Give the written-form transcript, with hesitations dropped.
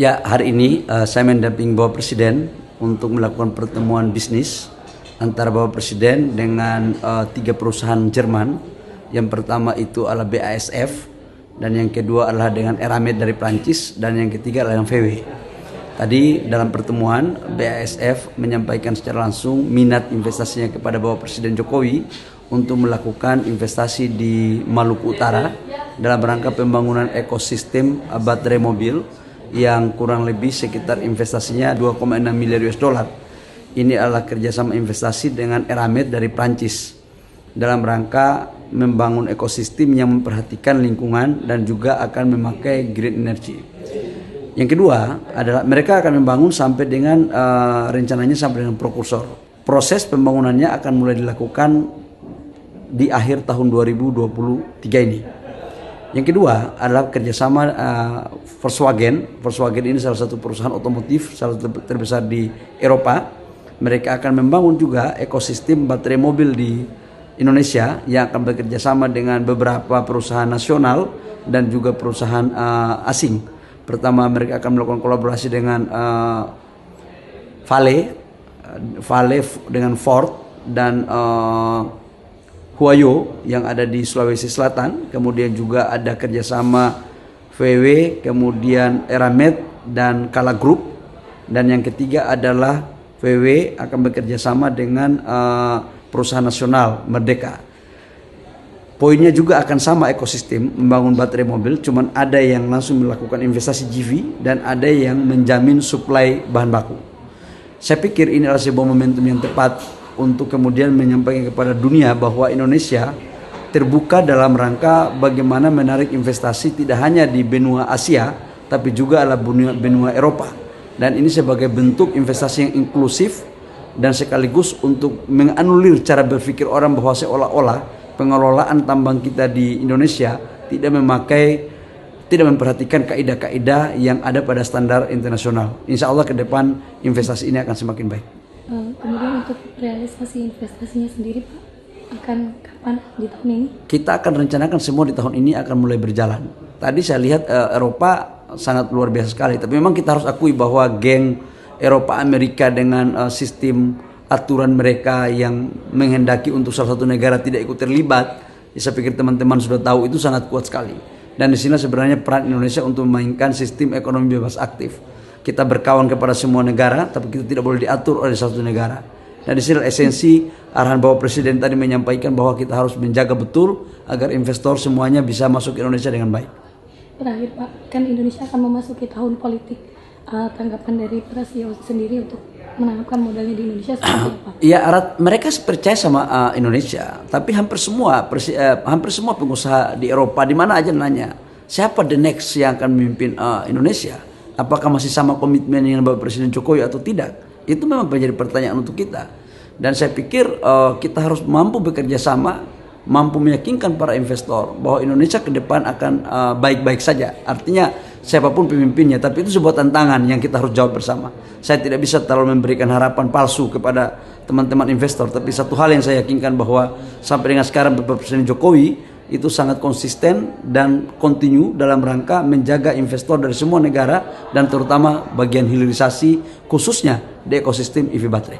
Ya, hari ini saya mendampingi Bapak Presiden untuk melakukan pertemuan bisnis antara Bapak Presiden dengan 3 perusahaan Jerman. Yang pertama itu adalah BASF, dan yang kedua adalah dengan Eramet dari Prancis, dan yang ketiga adalah dengan VW. Tadi dalam pertemuan BASF menyampaikan secara langsung minat investasinya kepada Bapak Presiden Jokowi untuk melakukan investasi di Maluku Utara dalam rangka pembangunan ekosistem baterai mobil yang kurang lebih sekitar investasinya 2,6 miliar US dollar. Ini adalah kerjasama investasi dengan Eramet dari Prancis dalam rangka membangun ekosistem yang memperhatikan lingkungan dan juga akan memakai green energy. Yang kedua adalah mereka akan membangun sampai dengan rencananya sampai dengan prokursor. Proses pembangunannya akan mulai dilakukan di akhir tahun 2023 ini. Yang kedua adalah kerjasama Volkswagen. Volkswagen ini salah satu perusahaan otomotif salah satu terbesar di Eropa. Mereka akan membangun juga ekosistem baterai mobil di Indonesia yang akan bekerja sama dengan beberapa perusahaan nasional dan juga perusahaan asing. Pertama, mereka akan melakukan kolaborasi dengan Vale dengan Ford dan Huayo yang ada di Sulawesi Selatan. Kemudian juga ada kerjasama VW, kemudian Eramet dan Kala Group. Dan yang ketiga adalah VW akan bekerja sama dengan perusahaan nasional Merdeka. Poinnya juga akan sama ekosistem membangun baterai mobil, cuman ada yang langsung melakukan investasi GV dan ada yang menjamin suplai bahan baku. Saya pikir ini adalah sebuah momentum yang tepat untuk kemudian menyampaikan kepada dunia bahwa Indonesia terbuka dalam rangka bagaimana menarik investasi tidak hanya di benua Asia tapi juga adalah benua Eropa. Dan ini sebagai bentuk investasi yang inklusif dan sekaligus untuk menganulir cara berpikir orang bahwa seolah-olah pengelolaan tambang kita di Indonesia tidak memperhatikan kaidah-kaidah yang ada pada standar internasional. Insya Allah ke depan investasi ini akan semakin baik. Kemudian untuk realisasi investasinya sendiri Pak, akan kapan di tahun ini? Kita akan rencanakan semua di tahun ini akan mulai berjalan. Tadi saya lihat Eropa sangat luar biasa sekali, tapi memang kita harus akui bahwa geng Eropa Amerika dengan sistem aturan mereka yang menghendaki untuk salah satu negara tidak ikut terlibat, saya pikir teman-teman sudah tahu itu sangat kuat sekali. Dan di sini sebenarnya peran Indonesia untuk memainkan sistem ekonomi bebas aktif. Kita berkawan kepada semua negara, tapi kita tidak boleh diatur oleh satu negara. Dan di sini esensi arahan Bapak Presiden tadi menyampaikan bahwa kita harus menjaga betul agar investor semuanya bisa masuk ke Indonesia dengan baik. Terakhir Pak, kan Indonesia akan memasuki tahun politik. Tanggapan dari Presiden sendiri untuk menanamkan modalnya di Indonesia seperti apa? Ya, mereka percaya sama Indonesia, tapi hampir semua pengusaha di Eropa di mana aja nanya, siapa the next yang akan memimpin Indonesia? Apakah masih sama komitmen dengan Bapak Presiden Jokowi atau tidak? Itu memang menjadi pertanyaan untuk kita. Dan saya pikir kita harus mampu bekerja sama, mampu meyakinkan para investor bahwa Indonesia ke depan akan baik-baik saja. Artinya siapapun pemimpinnya, tapi itu sebuah tantangan yang kita harus jawab bersama. Saya tidak bisa terlalu memberikan harapan palsu kepada teman-teman investor, tapi satu hal yang saya yakinkan bahwa sampai dengan sekarang Bapak Presiden Jokowi itu sangat konsisten dan kontinu dalam rangka menjaga investor dari semua negara dan terutama bagian hilirisasi khususnya di ekosistem EV baterai.